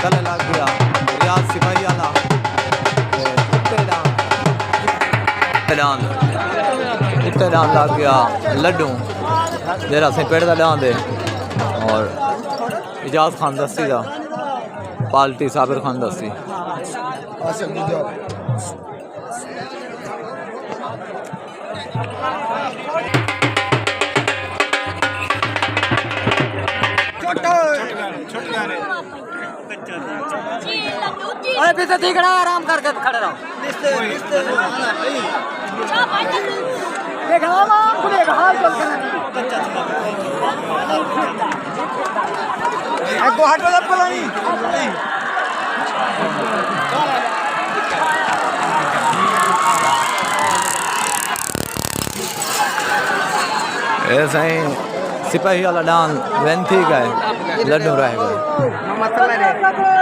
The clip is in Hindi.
गले लग गया रियाज सिपाही वाला उत्ते डांस लग गया लड्डू जरा से पेड़ का डांस दे और इजाज खान दस्ती का पार्टी साबिर खान दस्ती पीछे ठीक रहा आराम करके खड़े रहो देखा हाल चल ऐसा ही सिपाही वाला डांस वेंथी का है लड्डू रहेगा